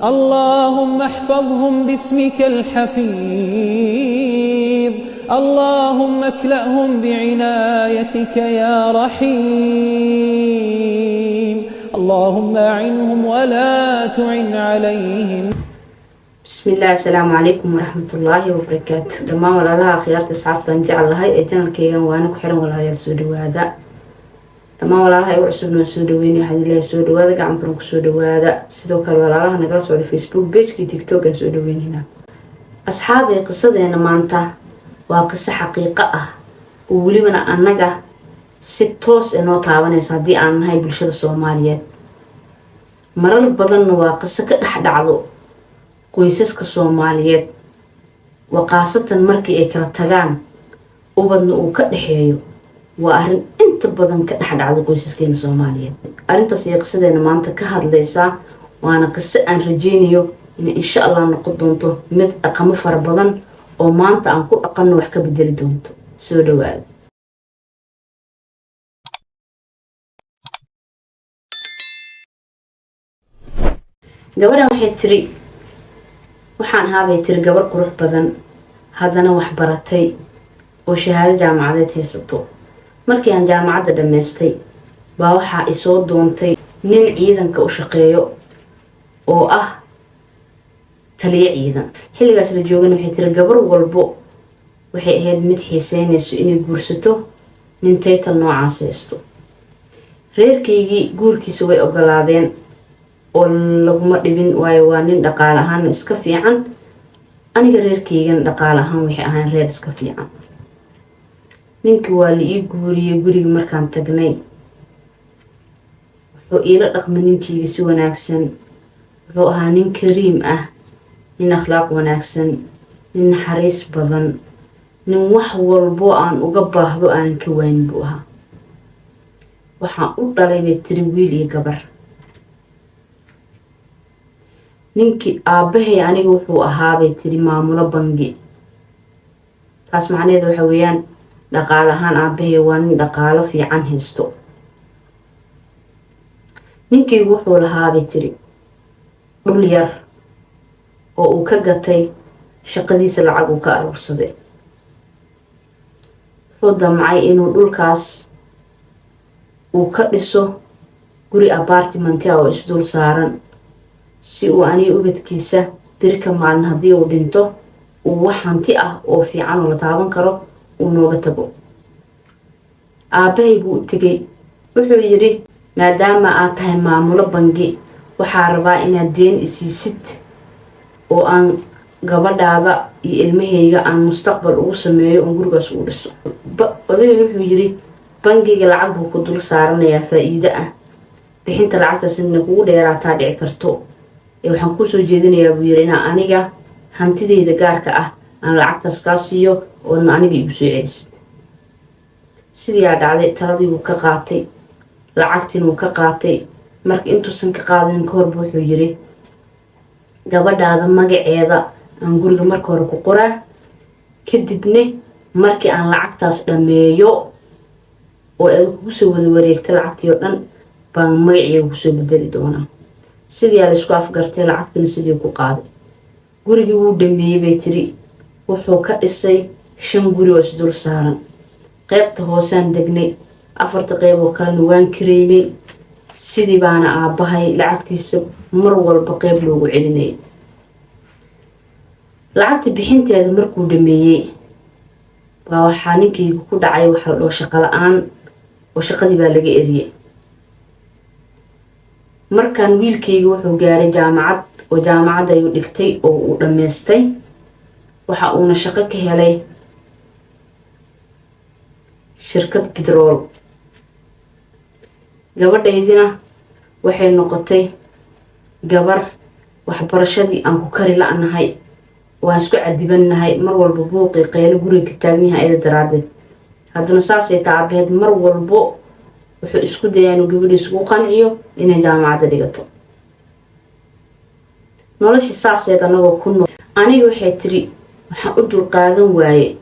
اللهم احفظهم باسمك الحفيظ، اللهم اكلأهم بعنايتك يا رحيم، اللهم أعنهم ولا تعن عليهم. بسم الله. السلام عليكم ورحمة الله وبركاته. دمان ولا خيارت أصحابتان جعل هاي أجنال كيغان وانا كحيران ولا يرسودوا هذا. دمان ولا هاي وعسبنا سودوين يحد الله سودوا هذا قاعد برنك سودوا هذا سيدوك ولا نقرأ على فيسبوك بيج كي تيك توك سودوين هنا. أصحابي قصة هنا مانتا وقصة حقيقة وولي من أنجا ستوس إنه تعاون صدي عن هاي بالشدة الصومالية. مرة بدن وقصة كأحد عضو qoysaska Soomaaliyeed waqaasatan markii ay kala tagaan ubadna uu ka dhaxeeyo waa arin inta badan ka dhaxdhacdo qoysaskeena Soomaaliyeed. Arintaas ay qisadeena maanta ka hadlaysaa waana qiso aan rajeynayo in insha Allah noqon doonto mid dhaqamo fara badan oo maanta aan ku dhaqanno wax ka bedeli doonto. Soo dhawaada. gabadhan waxay tiri waxaan haabay tiri gabar qurux badan haddana wax baratay oo shahaado jaamacadeed haysato. markii aan jaamacadda dhameystay baa waxaa i soo doontay nin ciidanka u shaqeeyo oo ah taliye ciidan. xilligaas la joogana waxay tiri gabar walbo waxay ahayd mid xiiseynayso inay guursato nin title noocaas haysto. reerkaygii guurkiisa way ogolaadeen oo laguma dhibin waayo waa nin dhaqaale ahaan iska fiican. aniga reerkaygan dhaqaale ahaan waxay ahaan reer iska fiican. ninkii waa la ii guuriyay guriga markaan tagnay wuxuu iila dhaqmay ninkayga si wanaagsan. wuxuu ahaa nin kariim ah, nin akhlaaq wanaagsan, nin naxariis badan, nin wax walbo aan uga baahdo aanan ka waayin buu ahaa. waxaan u dhalay bay tiri wiil iyo gabar. ninkii aabahay aniga wuxuu ahaa bay tiri maamulo bangi. taas macnaheedu waxa weeyaan dhaqaale ahaan aabahay waa nin dhaqaalo fiican haysto. ninkii wuxuu lahaa bay tiri dhul yar oo uu ka gatay shaqadiisa lacag uu ka aruursaday. wuxuu damcay inuu dhulkaas uu ka dhiso guri apartment ah oo isdul saaran si uu aniga ubadkiisa birka maalin haddii uu dhinto uu wax hanti ah oo fiican oo la taaban karo uu nooga tago. aabahay buu u tegay wuxuu yidhi maadaama aad tahay maamulo bangi waxaa rabaa inaad deen isiisid oo aan gabadhaada iyo ilmahayga aan mustaqbal ugu sameeyo oo gurigaas u dhiso. odaygan wuxuu yidhi bangiga lacag buu ku dul saaranayaa faa'iido ah, bixinta lacagtaasina kugu dheeraataa dhici karto. waxaan kusoo jeedinayaa buu yidhi inaa aniga hantidayda gaarka ah aan lacagtaas kaa siiyo oodna aniga igu soo celisid. sidiiaa dhacday. taladii wuu ka qaatay, lacagtiin wuu ka qaatay. marka intuusan ka qaadanin ka horba wuxuu yidhi gabadhaada magaceeda aan guriga marka hore ku qoraa, kadibna markii aan lacagtaas dhammeeyo oo aad kugu soo wada wareegta lacagtii oo dhan baan magaceega kusoo bedeli doonaa. sidii la isku afgartay, lacagtina sidii ku qaaday. gurigii wuu dhameeyay bay tiri. wuxuu ka dhisay 5 guri oo isdul saaran. qaybta hoosaan degnay, 4 qayb oo kalena waan kireynay. sidii baana aabahay lacagtiisa mar walba qayb loogu celinayay. lacagta bixinteeda markuu dhameeyay baa waxaa ninkaygu ku dhacay waxa la dhaho shaqo la'aan oo shaqadii baa laga eriyay. markaan wiilkayga wuxuu gaaray jaamacad oo jaamacadda ayuu dhigtay oo uu dhameystay. waxa uuna shaqo ka helay shirkad bitrool. gabadhaydina waxay noqotay gabar waxbarashadii aan ku kari la'nahay, waan isku cadibanahay, mar walba buuqii qaylo guriga taagan yahay ayada daraadeed. haddana saasay taabaheed mar walbo wuxuu isku dayaa inuu gabadhiisa ugu qanciyo inay jaamacadda dhigato. noloshii saaseed anagoo ku nool. aniga waxay tiri waxaan u dulqaadan waaye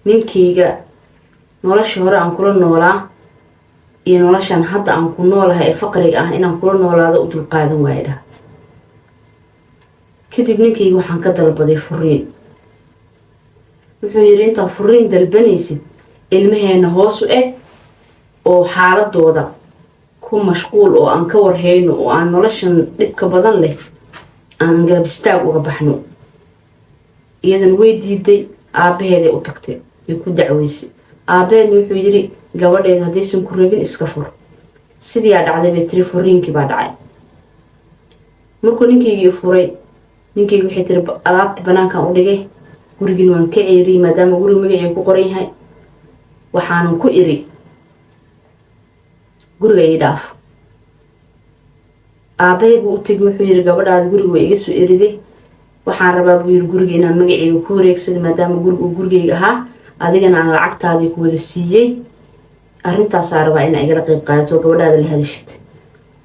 ninkayga noloshii hore aan kula noolaa iyo noloshan hadda aan ku noolahay ee faqriga ah inaan kula noolaado u dulqaadan waaye dhah. kadib ninkayga waxaan ka dalbaday furiin. wuxuu yidhi intaa furiin dalbanaysid ilmaheena hoos u eg oo xaaladooda ku mashquul oo aan ka warhayno oo aan noloshan dhibka badan leh aan garab istaag uga baxno. iyadan way diiday, aabaheeday u tagtay way ku dacweysay. aabaheedna wuxuu yidhi gabadheeda haddaysan ku rabin iska fur. sidiiaa dhacday bay tiri, furiinkii baa dhacay. markuu ninkaygii furay, ninkaygi waxay tiri alaabta banaankan u dhigay, gurigiina waan ka ceeriyey maadaama guriga magacii ku qoran yahay. waxaanan ku iri guriga ii dhaaf. aabahay buu u tegi, wuxuu yidhi gabadhaada guriga waa iga soo eriday, waxaan rabaa buu yidhi guriga inaan magaceyga ku wareegsado maadaama guriga uu gurigeyga ahaa, adigana aan lacagtaadii ku wada siiyey. arrintaasaa rabaa inaa igala qayb qaadato gabadhaada la hadashid.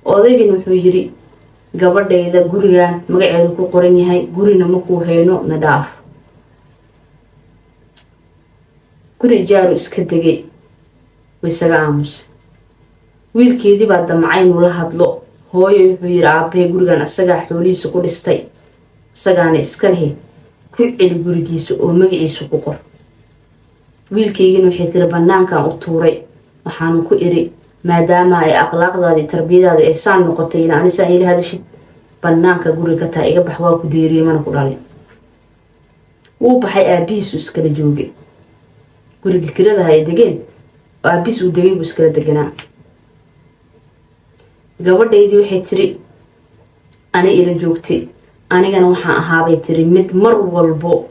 odaygina wuxuu yidhi gabadhayda gurigan magaceedu ku qoran yahay, gurina makuu hayno, na dhaaf. guri jaaru iska degay, waysaga aamusay. wiilkeedii baa damcay inuu la hadlo. hooyo wuxuu yidhi aabahay gurigan isagaa xoolihiisa ku dhistay, isagaana iska lehe, ku celi gurigiisa oo magaciisa ku qor. wiilkaygina waxay tiri banaankan u tuuray. waxaanu ku iri maadaama ay akhlaaqdaadii tarbiyadaada ay saan noqotay ina anisaan ila hadashid, banaanka guriga ka taa iga bax, waa ku deeriyey mana ku dhalin. wuu baxay, aabihiisu iskala joogay. guriga kiradaha ay degeen aabihiis uu degay buu iskala deganaa. gabadhaydii waxay tiri ana ila joogtay, anigana waxaan ahaabay tiri mid mar walbo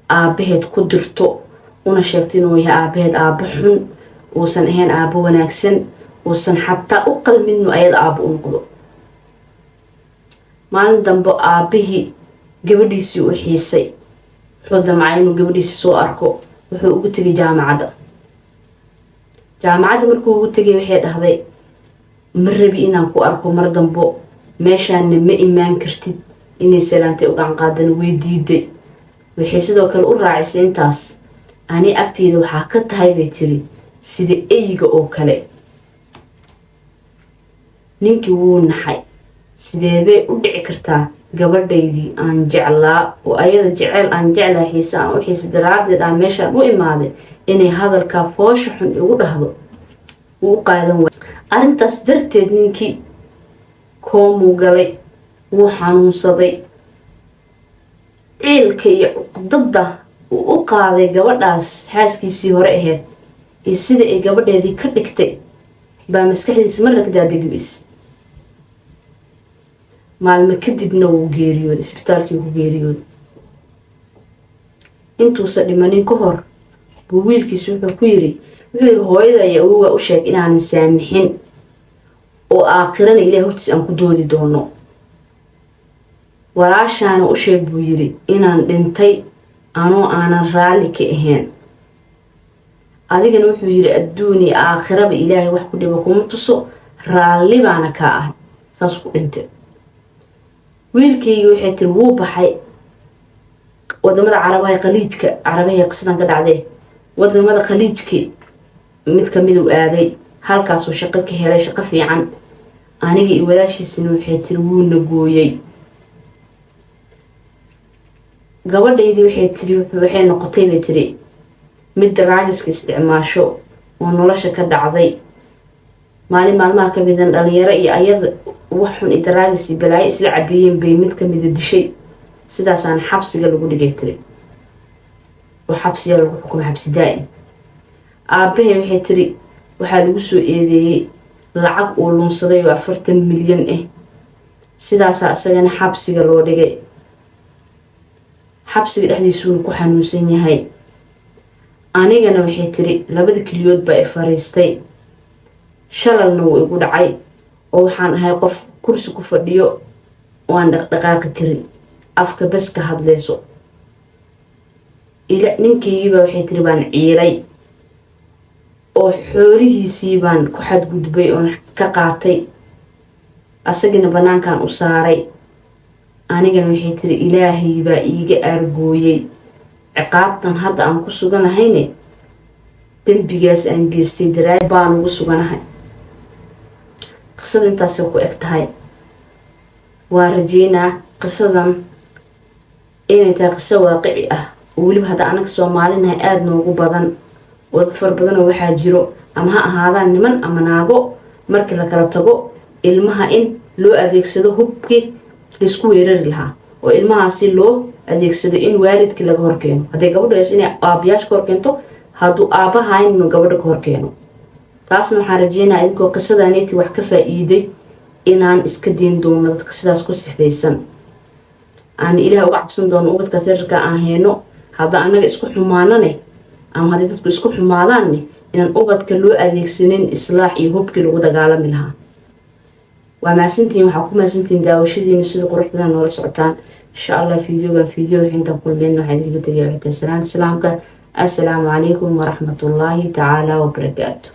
aabaheed ku dirto, una sheegtay inuu yahay aabaheed aabo xun, uusan ahayn aabo wanaagsan, uusan xataa u qalminu ayada aabo u noqdo. maalin dambe aabihii gabadhiisii u xiisay, wuxuu damcay inuu gabadhiisii soo arko. wuxuu ugu tegay jaamacadda. markuu ugu tegay waxay dhahday ma rabi inaan ku arko mar dambo, meeshaana ma imaan kartid. inay salaantay u gacanqaadana way diiday. waxay sidoo kale u raacisay intaas, ani agteeda waxaa ka tahay bay tiri sida eyga oo kale. ninkii wuu naxay. sideebay u dhici kartaa gabadhaydii aan jeclaa oo ayada jecel aan jeclaa xiise aan u xiisa daraadeed aan meeshaan u imaaday inay hadalkaa foosha xun igu dhahdo? wuu u qaadan waay. arrintaas darteed ninkii koomuu galay, wuu xanuunsaday. ciilka iyo cuqdada uu u qaaday gabadhaas xaaskiisii hore ahayd iyo sida ay gabadheedii ka dhigtay baa maskaxdiisa mar ragdaa degbiis. maalmo kadibna wuu geeriyooday, isbitaalkii ku geeriyooday. intuusa dhimanin ka hor buu wiilkiisu wuxuu yidhi hooyada iyo awowga u sheeg inaanan saamixin oo aakhirana ilaah hortiis aan ku doodi doono. walaashaana u sheeg buu yidhi inaan dhintay anoo aanan raalli ka ahayn. adigana wuxuu yidhi adduun iyo aakhiraba ilaahay wax ku dhiba kuma tuso, raalli baana kaa ah, saas ku dhintay. wiilkaygii waxay tiri wuu baxay wadamada carabaha khaliijka, carabaha qisadan ka dhacday wadamada khaliijka mid kamid uu aaday. halkaasuu shaqo ka helay, shaqo fiican. aniga iyo walaashiisina waxay tiri wuuna gooyey. gabadhaydii waxay noqotay bay tiri mid daraagiska isticmaasho oo nolosha ka dhacday. maalin maalmaha ka midan dhalinyaro iyo ayada wax xun i daraagis iyo balaayo isla cabiyeen bay mid kamida dishay. sidaasaan xabsiga lagu dhigay tiri, oo xabsiga lagu xukumay xabsi daa'im. aabahay waxay tiri waxaa lagu soo eedeeyey lacag uu lunsaday oo 40 milyan ah. sidaasaa isagana xabsiga loo dhigay. xabsiga dhexdiisuuna ku xanuunsan yahay. anigana waxay tiri 2 kiliyood baa i fariistay. shalalna wuu igu dhacay oo waxaan ahay qof kursi ku fadhiyo oo aan dhaqdhaqaaqi karin, afka bas ka hadlayso. ninkaygiiba waxay tiri baan ciilay oo xoolihiisii baan ku xadgudbay oon ka qaatay, asagina banaankan u saaray. anigana waxay tiri ilaahay baa iiga aargooyey. ciqaabtan hadda aan ku suganahayne dembigaas aan geystay daraad baan ugu suganahay. qisada intaasay ku eg tahay. waa rajeynaa qisadan inay tahay qiso waaqici ah oo weliba hadda anaga soomaalinahay aada noogu badan oo dad fara badanoo waxaa jiro ama ha ahaadaan niman ama naago markii la kala tago ilmaha in loo adeegsado hubkii laisku weerari lahaa oo ilmahaasi loo adeegsado in waalidkii laga horkeeno hadday gabadhu hayso inay aabayaasha ka horkeento hadduu aabahayn inuu gabadha ka horkeeno taasna waxaan rajeynayaa idinkoo qisadaaneti wax ka faa'iiday inaan iska dayn doono dadka sidaas ku sixbaysan aan ilaah uga cabsan doono ubadka sirarka aan hayno hadda anaga isku xumaanane ama haddii dadku isku xumaadaanne inaan ubadka loo adeegsanin islaax iyo hubkii lagu dagaalami lahaa waa mahadsantihiin waxaa ku mahadsantihiin daawashadiina sida quruxdana noola socotaan insha allah fiideogan fiideo intaan kulmeyna waxaan idinka tegaya wixii salaanta islaamka assalaamu calaykum waraxmatullaahi tacaala wabarakaatu